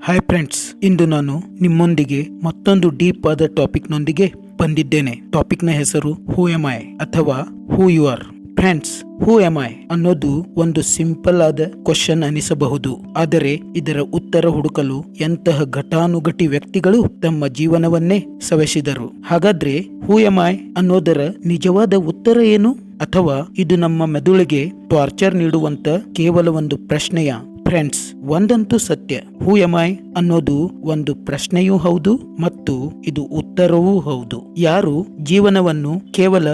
Hi friends, ಇಂದು ನಾನು ನಿಮ್ಮೊಂದಿಗೆ ಮತ್ತೊಂದು ಡೀಪ್ ಆದ ಟಾಪಿಕ್ನೊಂದಿಗೆ ಬಂದಿದ್ದೇನೆ. ಟಾಪಿಕ್ನ ಹೆಸರು ಹೂ ಎಮ್ ಐ ಅಥವಾ who you are. Friends, who am I ಅನ್ನೋದು ಒಂದು ಸಿಂಪಲ್ ಆದ ಕ್ವಶನ್ ಅನಿಸಬಹುದು, ಆದರೆ ಇದರ ಉತ್ತರ ಹುಡುಕಲು ಎಂತಹ ಘಟಾನುಘಟಿ ವ್ಯಕ್ತಿಗಳು ತಮ್ಮ ಜೀವನವನ್ನೇ ಸವೆಸಿದರು. ಹಾಗಾದ್ರೆ ಹೂ ಎಮ್ ಐ ಅನ್ನೋದರ ನಿಜವಾದ ಉತ್ತರ ಏನು? ಅಥವಾ ಇದು ನಮ್ಮ ಮೆದುಳಿಗೆ ಟಾರ್ಚರ್ ನೀಡುವಂತ ಕೇವಲ ಒಂದು ಪ್ರಶ್ನೆಯ? ಫ್ರೆಂಡ್ಸ್, ಒಂದಂತೂ ಸತ್ಯ, ಹೂ ಎಮ್ ಐ ಅನ್ನೋದು ಒಂದು ಪ್ರಶ್ನೆಯೂ ಹೌದು ಮತ್ತು ಇದು ಉತ್ತರವೂ ಹೌದು. ಯಾರು ಜೀವನವನ್ನು ಕೇವಲ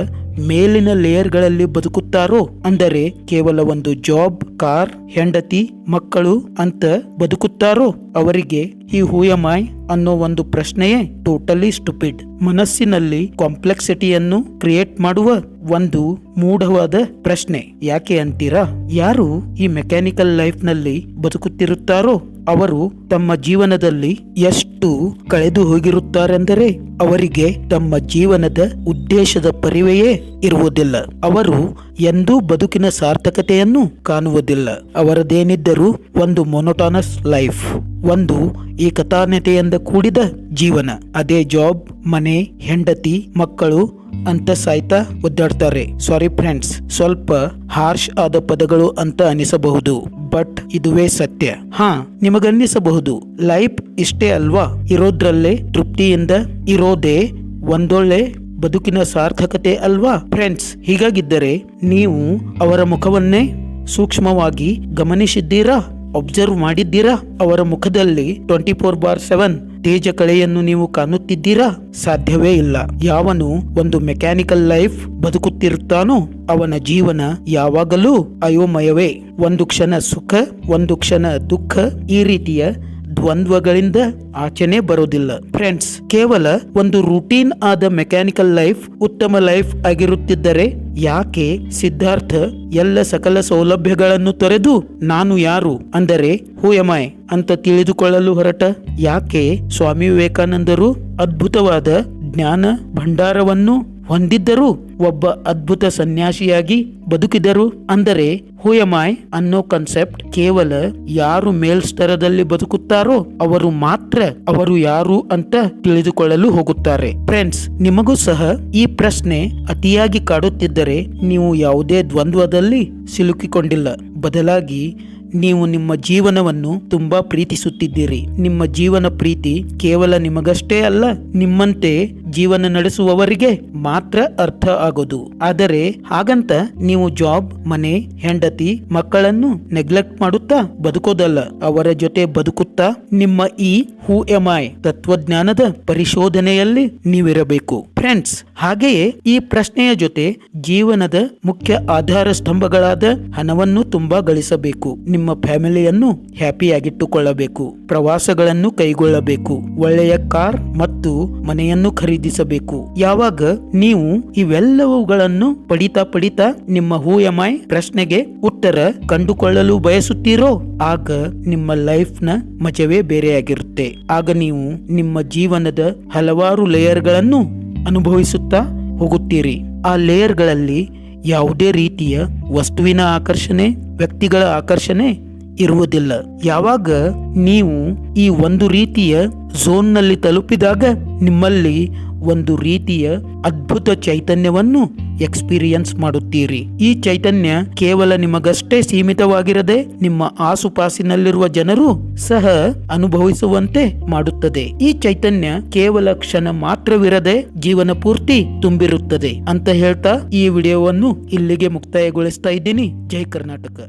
ಮೇಲಿನ ಲೇಯರ್ಗಳಲ್ಲಿ ಬದುಕುತ್ತಾರೋ, ಅಂದರೆ ಕೇವಲ ಒಂದು ಜಾಬ್, ಕಾರ್, ಹೆಂಡತಿ, ಮಕ್ಕಳು ಅಂತ ಬದುಕುತ್ತಾರೋ ಅವರಿಗೆ ಈ ಹೂ ಎಮ್ ಐ ಅನ್ನೋ ಒಂದು ಪ್ರಶ್ನೆಯೇ ಟೋಟಲಿ ಸ್ಟುಪಿಡ್. ಮನಸ್ಸಿನಲ್ಲಿ ಕಾಂಪ್ಲೆಕ್ಸಿಟಿಯನ್ನು ಕ್ರಿಯೇಟ್ ಮಾಡುವ ಒಂದು ಮೂಢವಾದ ಪ್ರಶ್ನೆ. ಯಾಕೆ ಅಂತೀರಾ? ಯಾರು ಈ ಮೆಕ್ಯಾನಿಕಲ್ ಲೈಫ್ ನಲ್ಲಿ ಬದುಕುತ್ತಿರುತ್ತಾರೋ ಅವರು ತಮ್ಮ ಜೀವನದಲ್ಲಿ ಎಷ್ಟು ಕಳೆದು ಹೋಗಿರುತ್ತಾರೆಂದರೆ ಅವರಿಗೆ ತಮ್ಮ ಜೀವನದ ಉದ್ದೇಶದ ಪರಿವೆಯೇ ಇರುವುದಿಲ್ಲ. ಅವರು ಎಂದೂ ಬದುಕಿನ ಸಾರ್ಥಕತೆಯನ್ನು ಕಾಣುವುದಿಲ್ಲ. ಅವರದೇನಿದ್ದರೂ ಒಂದು ಮೊನೋಟಾನಸ್ ಲೈಫ್, ಒಂದು ಏಕತಾನತೆಯಿಂದ ಕೂಡಿದ ಜೀವನ. ಅದೇ ಜಾಬ್, ಮನೆ, ಹೆಂಡತಿ, ಮಕ್ಕಳು ಅಂತ ಸಾಯ್ತಾ ಒದ್ದಾಡ್ತಾರೆ. ಸಾರಿ ಫ್ರೆಂಡ್ಸ್, ಸ್ವಲ್ಪ ಹಾರ್ಶ್ ಆದ ಪದಗಳು ಅಂತ ಅನಿಸಬಹುದು, ಬಟ್ ಇದುವೇ ಸತ್ಯ. ನಿಮಗನ್ನಿಸಬಹುದು ಲೈಫ್ ಇಷ್ಟೇ ಅಲ್ವಾ, ಇರೋದ್ರಲ್ಲೇ ತೃಪ್ತಿಯಿಂದ ಇರೋದೇ ಒಂದೊಳ್ಳೆ ಬದುಕಿನ ಸಾರ್ಥಕತೆ ಅಲ್ವಾ? ಫ್ರೆಂಡ್ಸ್, ಹೀಗಾಗಿದ್ದರೆ ನೀವು ಅವರ ಮುಖವನ್ನೇ ಸೂಕ್ಷ್ಮವಾಗಿ ಗಮನಿಸಿದ್ದೀರಾ? ಅಬ್ಸರ್ವ್ ಮಾಡಿದ್ದೀರಾ? ಅವರ ಮುಖದಲ್ಲಿ 24/7 ತೇಜ ಕಳೆಯನ್ನು ನೀವು ಕಾಣುತ್ತಿದ್ದೀರಾ? ಸಾಧ್ಯವೇ ಇಲ್ಲ. ಯಾವನು ಒಂದು ಮೆಕ್ಯಾನಿಕಲ್ ಲೈಫ್ ಬದುಕುತ್ತಿರುತ್ತಾನೋ ಅವನ ಜೀವನ ಯಾವಾಗಲೂ ಅಯೋಮಯವೇ. ಒಂದು ಕ್ಷಣ ಸುಖ, ಒಂದು ಕ್ಷಣ ದುಃಖ, ಈ ರೀತಿಯ ದ್ವಂದ್ವಗಳಿಂದ ಆಚೆನೆ ಬರೋದಿಲ್ಲ. ಫ್ರೆಂಡ್ಸ್, ಕೇವಲ ಒಂದು ರೂಟೀನ್ ಆದ ಮೆಕ್ಯಾನಿಕಲ್ ಲೈಫ್ ಉತ್ತಮ ಲೈಫ್ ಆಗಿರುತ್ತಿದ್ದರೆ ಯಾಕೆ ಸಿದ್ಧಾರ್ಥ ಎಲ್ಲ ಸಕಲ ಸೌಲಭ್ಯಗಳನ್ನು ತೊರೆದು ನಾನು ಯಾರು, ಅಂದರೆ ಹೂ ಎಮ್ ಐ ಅಂತ ತಿಳಿದುಕೊಳ್ಳಲು ಹೊರಟ? ಯಾಕೆ ಸ್ವಾಮಿ ವಿವೇಕಾನಂದರು ಅದ್ಭುತವಾದ ಜ್ಞಾನ ಭಂಡಾರವನ್ನು ಹೊಂದಿದ್ದರು, ಒಬ್ಬ ಅದ್ಭುತ ಸನ್ಯಾಸಿಯಾಗಿ ಬದುಕಿದರು? ಅಂದರೆ ಹೂ ಎಮ್ ಐ ಅನ್ನೋ ಕಾನ್ಸೆಪ್ಟ್ ಕೇವಲ ಯಾರು ಮೇಲ್ಸ್ತರದಲ್ಲಿ ಬದುಕುತ್ತಾರೋ ಅವರು ಮಾತ್ರ ಅವರು ಯಾರು ಅಂತ ತಿಳಿದುಕೊಳ್ಳಲು ಹೋಗುತ್ತಾರೆ. ಫ್ರೆಂಡ್ಸ್, ನಿಮಗೂ ಸಹ ಈ ಪ್ರಶ್ನೆ ಅತಿಯಾಗಿ ಕಾಡುತ್ತಿದ್ದರೆ ನೀವು ಯಾವುದೇ ದ್ವಂದ್ವದಲ್ಲಿ ಸಿಲುಕಿಕೊಂಡಿಲ್ಲ. ಬದಲಾಗಿ ನೀವು ನಿಮ್ಮ ಜೀವನವನ್ನು ತುಂಬಾ ಪ್ರೀತಿಸುತ್ತಿದ್ದೀರಿ. ನಿಮ್ಮ ಜೀವನ ಪ್ರೀತಿ ಕೇವಲ ನಿಮಗಷ್ಟೇ ಅಲ್ಲ, ನಿಮ್ಮಂತೆ ಜೀವನ ನಡೆಸುವವರಿಗೆ ಮಾತ್ರ ಅರ್ಥ ಆಗೋದು. ಆದರೆ ಹಾಗಂತ ನೀವು ಜಾಬ್, ಮನೆ, ಹೆಂಡತಿ, ಮಕ್ಕಳನ್ನು ನೆಗ್ಲೆಕ್ಟ್ ಮಾಡುತ್ತಾ ಬದುಕೋದಲ್ಲ, ಅವರ ಜೊತೆ ಬದುಕುತ್ತಾ ನಿಮ್ಮ ಈ ಹೂ ಎಮ್ ಐ ತತ್ವಜ್ಞಾನದ ಪರಿಶೋಧನೆಯಲ್ಲಿ ನೀವಿರಬೇಕು. ಫ್ರೆಂಡ್ಸ್, ಹಾಗೆಯೇ ಈ ಪ್ರಶ್ನೆಯ ಜೊತೆ ಜೀವನದ ಮುಖ್ಯ ಆಧಾರ ಸ್ತಂಭಗಳಾದ ಹಣವನ್ನು ತುಂಬಾ ಗಳಿಸಬೇಕು, ನಿಮ್ಮ ಫ್ಯಾಮಿಲಿಯನ್ನು ಹ್ಯಾಪಿಯಾಗಿಟ್ಟುಕೊಳ್ಳಬೇಕು, ಪ್ರವಾಸಗಳನ್ನು ಕೈಗೊಳ್ಳಬೇಕು, ಒಳ್ಳೆಯ ಕಾರ್ ಮತ್ತು ಮನೆಯನ್ನು ಖರೀದಿಸಬೇಕು. ಯಾವಾಗ ನೀವು ಇವೆಲ್ಲವುಗಳನ್ನು ಪಡಿತಾ ನಿಮ್ಮ ಹೂ ಎಮ್ ಐ ಪ್ರಶ್ನೆಗೆ ಉತ್ತರ ಕಂಡುಕೊಳ್ಳಲು ಬಯಸುತ್ತೀರೋ ಆಗ ನಿಮ್ಮ ಲೈಫ್ ನ ಮಜವೇ ಬೇರೆಯಾಗಿರುತ್ತೆ. ಆಗ ನೀವು ನಿಮ್ಮ ಜೀವನದ ಹಲವಾರು ಲೇಯರ್ಗಳನ್ನು ಅನುಭವಿಸುತ್ತಾ ಹೋಗುತ್ತೀರಿ. ಆ ಲೇಯರ್ಗಳಲ್ಲಿ ಯಾವುದೇ ರೀತಿಯ ವಸ್ತುವಿನ ಆಕರ್ಷಣೆ, ವ್ಯಕ್ತಿಗಳ ಆಕರ್ಷಣೆ ಇರುವುದಿಲ್ಲ. ಯಾವಾಗ ನೀವು ಈ ಒಂದು ರೀತಿಯ ಝೋನ್ನಲ್ಲಿ ತಲುಪಿದಾಗ ನಿಮ್ಮಲ್ಲಿ ಒಂದು ರೀತಿಯ ಅದ್ಭುತ ಚೈತನ್ಯವನ್ನು ಎಕ್ಸ್ಪೀರಿಯನ್ಸ್ ಮಾಡುತ್ತೀರಿ. ಈ ಚೈತನ್ಯ ಕೇವಲ ನಿಮಗಷ್ಟೇ ಸೀಮಿತವಾಗಿರದೆ ನಿಮ್ಮ ಆಸುಪಾಸಿನಲ್ಲಿರುವ ಜನರು ಸಹ ಅನುಭವಿಸುವಂತೆ ಮಾಡುತ್ತದೆ. ಈ ಚೈತನ್ಯ ಕೇವಲ ಕ್ಷಣ ಮಾತ್ರವಿರದೆ ಜೀವನ ಪೂರ್ತಿ ತುಂಬಿರುತ್ತದೆ ಅಂತ ಹೇಳ್ತಾ ಈ ವಿಡಿಯೋವನ್ನು ಇಲ್ಲಿಗೆ ಮುಕ್ತಾಯಗೊಳಿಸ್ತಾ ಇದ್ದೀನಿ. ಜೈ ಕರ್ನಾಟಕ.